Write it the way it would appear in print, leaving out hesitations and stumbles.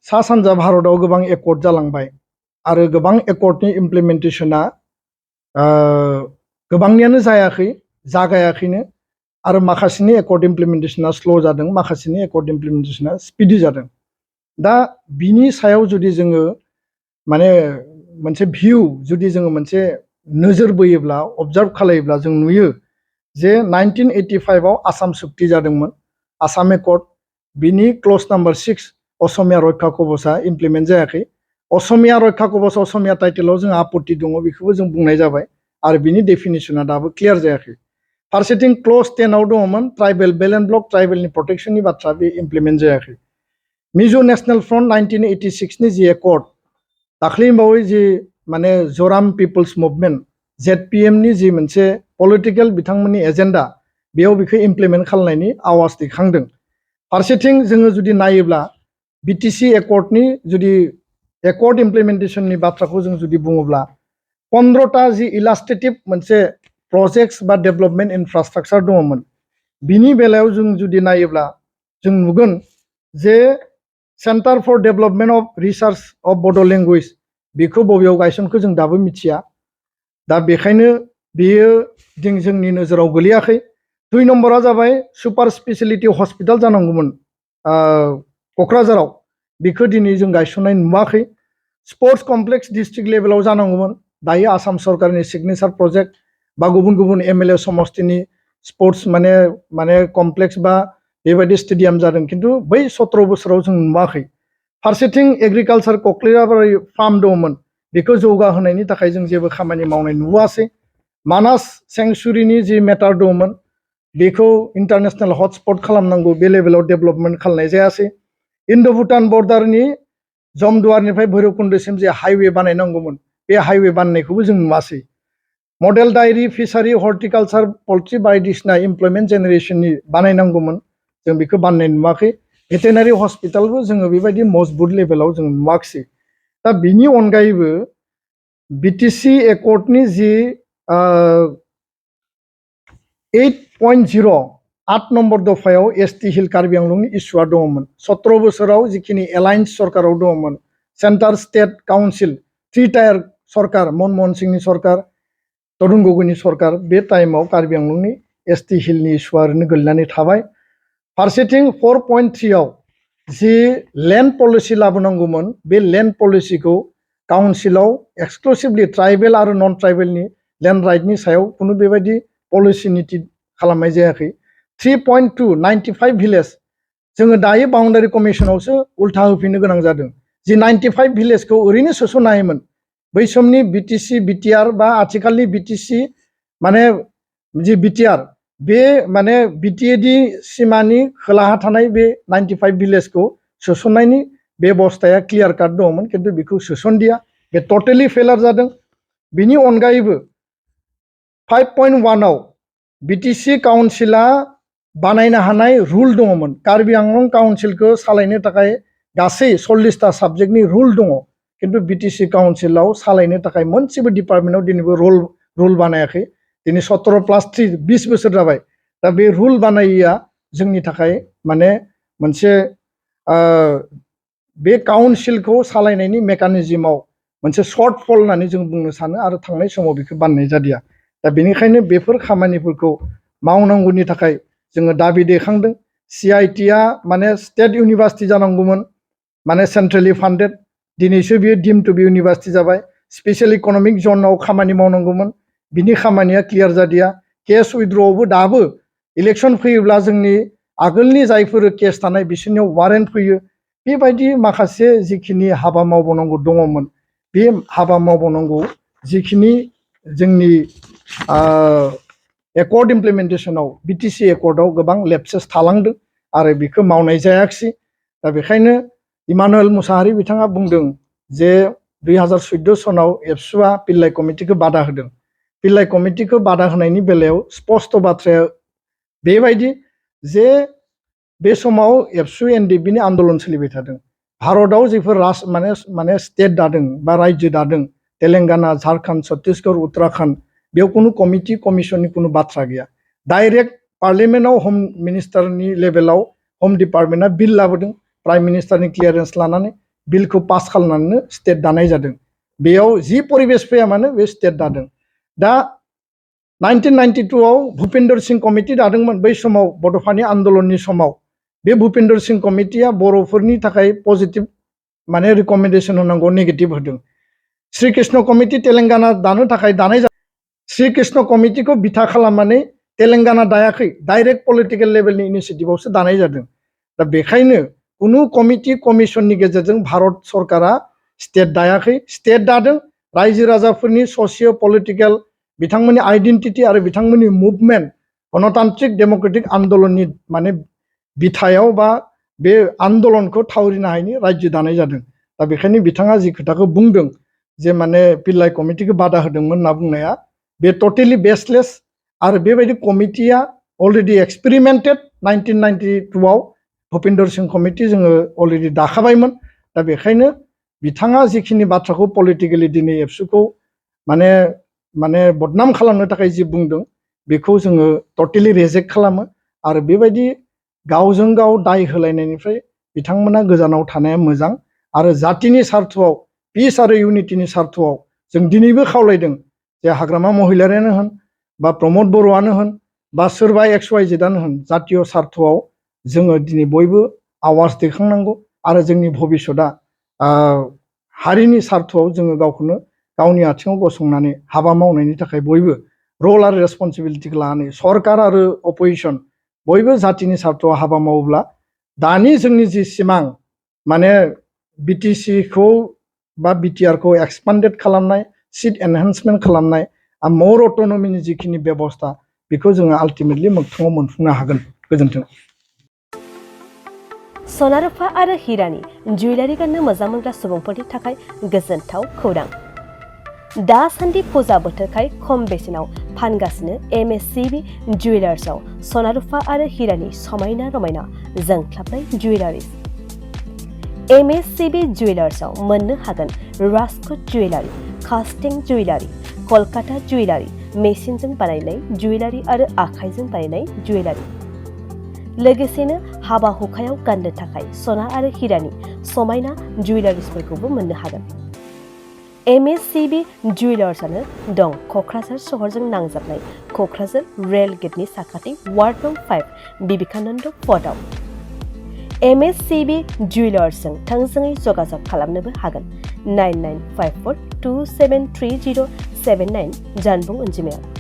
सा सानजा भारताव गोबां एकर्ड जालांबाय आरो गोबां एकर्डनि इमप्लिमेन्टेशना गोबांनियानो जायाखै जागायाखैनो आरो माखासेनि एकर्ड इमप्लिमेन्टेशना स्ल' जादों माखासेनि एकर्ड इमप्लिमेन्टेशना स्पिडि जादों दा बिनि सायाव जुदि जोङो माने मोनसे भिउ जुदि जोङो मोनसे नोजोर बोयोब्ला अबजार्भ खालायोब्ला जों नुयो जे 1985 आव आसाम सुक्ति जादोंमोन आसाम एकर्ड बिनि क्लज नाम्बार 6 असमिया रैखा कवचआ इमप्लिमेन्ट जायाखै असमिया रैखा कवच असमिया टाइटेलाव जों आपत्ति दङ बेखौबो जों बुंनाय जाबाय आरो बिनि डेफिनेशना दाबो क्लियार जायाखै फारसेथिं क्लज 10 आव दङमोन ट्राइबेल बेल एन्ड ब्लक ट्राइबेलनि प्रटेक्शननि बाथ्रा बे इमप्लिमेन्ट जायाखै मिजो नेशनेल फ्रन्ट 1986 नि जि एकर्ड दाख्लैबावै जि माने जराम पिपल्स मुभमेन्ट ZPM नि जि मोनसे पलिटिकेल बिथांमोननि एजेन्डा बेयाव बेखौ इमप्लिमेन्ट खालामनायनि आवाज दैखांदों फारसेथिं जोङो जुदि नायोब्ला BTC एकर्डनि जुदि एकर्ड इमप्लिमेन्टेशननि बाथ्राखौ जों जुदि बुङोब्ला 15टा जि इलास्ट्रेटिभ मोनसे प्रजेक्ट्स बा डेभेलपमेन्ट इनफ्रास्ट्राक्चार दङमोन बिनि बेलायाव जों जुदि नायोब्ला जों नुगोन जे centre for development of research of Bodo' language बेखौ बबेयाव गायसनखो जों दाबो मिथिया दा बेखायनो बेयो जोंनि नोजोराव गोलैयाखै 2 नम्बरा जाबाय सुपार स्पेसियेलिटि हस्पिटाल जानांगौमोन क'क्राझाराव बेखौ दिनै जों गायसननाय नुवाखै स्पर्ट्स कमप्लेक्स डिस्ट्रिक्ट लेभेलाव जानांगौमोन दायो आसाम सरकारनि सिगनेचार प्रजेक्ट बा गुबुन गुबुन MLA समष्टिनि स्पर्ट्स माने कमप्लेक्स बा बेबायदि स्टेडियाम जादों खिन्थु बै 17 बोसोराव जों नुवाखै फारसेथिं एग्रिकालचार कक्लेराबारि फार्म दङमोन बेखौ जौगाहोनायनि थाखाय जों जेबो खामानि मावनाय नुवासै मानास सेंचुरिनि जि मेटार दङमोन बेखौ इन्टारनेशनेल हटस्पट खालामनांगौ बे लेभेलाव डेभेलपमेन्ट खालामनाय जायासै इन्ड' भुटान बर्डारनि जमदुवारनिफ्राय भैरबकुन्दसिम जे हाइवे बानायनांगौमोन बे हाइवे बानायनायखौबो जों नुवासै मडेल डायरी फिसारि हर्टिकालचार पल्ट्रि बायदिसिना इमप्लयमेन्ट जेनेरेशननि बानायनांगौमोन जों बेखौ बानायनाय नुवाखै भेटेनारि हस्पिटालबो जोङो बेबायदि मजबुत लेभेलाव जों नुवाखै दा बिनि अनगायैबो BTC एकर्डनि जि 8.0 8 नम्बर दफायाव ST हिल कार्बि आंलंनि इस्युआ दङमोन 17 बोसोराव जिखिनि एलायन्स सरकाराव दङमोन सेन्टार स्टेट काउन्सिल 3 टायार सरकार मनमोहन सिंहनि सरकार तरुण गगैनि सरकार बे टाइमाव कार्बि आंलंनि ST हिलनि इस्युआ ओरैनो गोलैनानै थाबाय फारसेथिं 4.3 आव जि लेन्ड पलिसि लाबोनांगौमोन बे लेन्ड पलिसिखौ काउन्सिलाव एक्सक्लुसिभलि ट्राइबेल आरो नन ट्राइबेलनि लेन्ड राइटनि सायाव खुनु बेबायदि पलिसि नीति खालामनाय जायाखै 3.2 95 भिलेज जोङो दायो बाउन्डारि कमिसनावसो उल्था होफिननो गोनां जादों जि 95 भिलेजखौ ओरैनो सोसननो हायोमोन बै समनि BTC BTR बा आथिखालनि BTC माने जि BTR बे माने BTAD सिमानि खोलाहा थानाय बे 95 भिलेजखौ सोसननायनि बेबस्थाया क्लियार काट दङमोन खिन्थु बेखौ सोसनदिया बे टटेलि फेलार जादों बिनि अनगायैबो 5.1 आव BTC काउन्सिला बानायनो हानाय रुल दङमोन कार्बि आंलं काउन्सिलखौ सालायनो थाखाय गासै 40टा साबजेक्टनि रुल दङ खिन्थु BTC काउन्सिलाव सालायनो थाखाय मोनसेबो डिपार्टमेन्टआव दिनैबो रुल बानायाखै दिनै 17+3 20 बोसोर जाबाय दा बे रुल बानायैया जोंनि थाखाय माने मोनसे बे काउन्सिलखौ सालायनायनि मेकानिजमाव मोनसे सर्ट फल होननानै जों बुंनो सानो आरो थांनाय समाव बेखौ बानायनाय जादिया दा बेनिखायनो बेफोर खामानिफोरखौ मावनांगौनि थाखाय जोङो दाबि दैखांदों CITआ माने स्टेट इउनिभार्सिटि जानांगौमोन माने सेन्ट्रेलि फान्डेड दिनैसो बियो डिम टु बि इउनिभार्सिटि जाबाय स्पेशल इकनमिक जनाव खामानि मावनांगौमोन बिनि खामानिया क्लियार जादिया केस उइथड्रआवबो दाबो इलेक्सन फैयोब्ला जोंनि आगोलनि जायफोर केस थानाय बिसोरनियाव वारेन्ट फैयो बेबायदि माखासे जिखिनि हाबा मावबावनांगौ दङमोन बे हाबा मावबावनांगौ जिखिनि जोंनि एकर्ड इमप्लिमेन्टेशनाव BTC एकर्डआव गोबां लेप्सेस थालांदों आरो बेखौ मावनाय जायाखिसै दा बेखायनो इमानुएल मुसाहारि बिथाङा बुंदों जे 2014 सनाव एबसुआ पिल्लाइ कमिटिखौ बादा होदों पिल्लाइ कमिटिखौ बादा होनायनि बेलायाव स्पष्ट बाथ्राया बेबायदि जे बे समाव एबसु NDPनि आन्दोलन सोलिबाय थादों भारतआव जिफोर माने स्टेट दादों बा रायजो दादों तेलेंगाना झारखंड छत्तीसगढ़ उत्तराखंड बेयाव कुनु कमिटि कमिसननि कुनु बाथ्रा गैया डाइरेक्ट पार्लियामेन्टआव होम मिनिस्टारनि लेभेलाव होम डिपार्टमेन्टआ बिल लाबोदों प्राइम मिनिस्टारनि क्लियारेन्स लानानै बिलखौ पास खालामनानै स्टेट दानाय जादों बेयाव जि परिबेस फैया मानो बे स्टेट दादों दा 1992 आव भुपेन्द्र सिंह कमिटि दादोंमोन बै समाव बड'फानि आन्दलननि समाव बे भुपेन्द्र सिंह कमिटिया बर'फोरनि थाखाय पजिटिभ माने रिकमेन्डेसन होनांगौ नेगेटिभ होदों श्री कृष्ण कमिटि तेलेंगाना दानो थाखाय दानाय जादों श्री कृष्ण कमिटिखौ बिथा खालामनानै तेलेंगाना दायाखै डाइरेक्ट पलिटिकेल लेभेलनि इनिशिएटिभआवसो दानाय जादों दा बेखायनो कुनु कमिटि कमिसननि गेजेरजों भारत सरकारा स्टेट दायाखै स्टेट दादों रायजो राजाफोरनि ससिय' पलिटिकेल बिथांमोननि आइडेन्टिटि आरो बिथांमोननि मुभमेन्ट गणतान्त्रिक डेम'क्रेटिक आन्दलननि माने बिथायाव बा बे आन्दलनखौ थावरिनो हायैनि रायजो दानाय जादों दा बेखायनो बिथाङा जि खोथाखौ बुंदों जे माने पिल्लाय कमिटिखौ बादा होदोंमोन होनना बुंनाया बे टटेलि बेसलेस आरो बेबायदि कमिटिया अलरेडि एक्सपेरिमेन्टेड 1992 आव भुपेन्द्र सिंह कमिटि जोङो अलरेडि दाखाबायमोन दा बेखायनो बिथाङा जिखिनि बाथ्राखौ पलिटिकेलि दिनै एबसुखौ माने माने बदनाम खालामनो थाखाय जि बुंदों बेखौ जोङो टटेलि रिजेक्ट खालामो आरो बेबायदि गावजों गाव दाय होलायनायनिफ्राय बिथांमोना गोजानाव थानाया मोजां आरो जातिनि सार्थआव पिस आरो इउनिटिनि सार्थआव जों दिनैबो खावलायदों जे हाग्रामा महिलारियानो होन बा प्रमद बर'आनो होन बा सोरबा XYZआनो होन जातीय सार्थआव जोङो दिनै बयबो आवाज दैखांनांगौ आरो जोंनि भबिष्यतआ हारिनि सार्थआव जोङो गावखौनो गावनि आथिङाव गसंनानै हाबा मावनायनि थाखाय बयबो रल आरो रेसपन्सिबिलिटिखौ लानानै सरकार आरो अपोजिसन बयबो जातिनि सार्थआव हाबा मावोब्ला दानि जोंनि जि सिमां माने बिटिसिखौ बा बिटिआरखौ एक्सपान्डेड खालामनाय सिट एनहेन्समेन्ट खालामनाय मर अट'नमिनि जिखिनि बेबस्था बेखौ जोङो आल्टिमेटलि मोगथाङाव मोनफुंनो हागोन गोजोन्थों सना रुफा आरो हिरानि जुवेलारि गाननो मोजां मोनग्रा सुबुंफोरनि थाखाय गोजोनथाव खौरां दासान्दि फुजा बोथोरखाय खम बेसेनाव फानगासिनो MSCB जुवेलार्सआव सना रुफा आरो हिरानि समायना रमायना जोंख्लाबनाय जुवेलारिज MSCB जुवेलार्सआव मोननो हागोन राजकोट जुवेलारि कास्टिं जुवेलारि कलकाता जुवेलारि मेसिनजों बानायनाय जुवेलारि आरो आखाइजों बानायनाय जुवेलारि लोगोसेनो हाबा हुखायाव गाननो थाखाय सना आरो हिरानि समायना जुवेलारिसफोरखौबो मोननो हागोन MSCB जुवेलार्सआनो दं क'क्राझार सहरजों नांजाबनाय क'क्राझार रेल गेटनि साखाथि वार्ड नं 5 बिबेकानन्द फर्टआव MSCB जुवेलार्सजों थोंजोङै जगाजग खालामनोबो हागोन 9954273079 जानबुं अनजिमायाव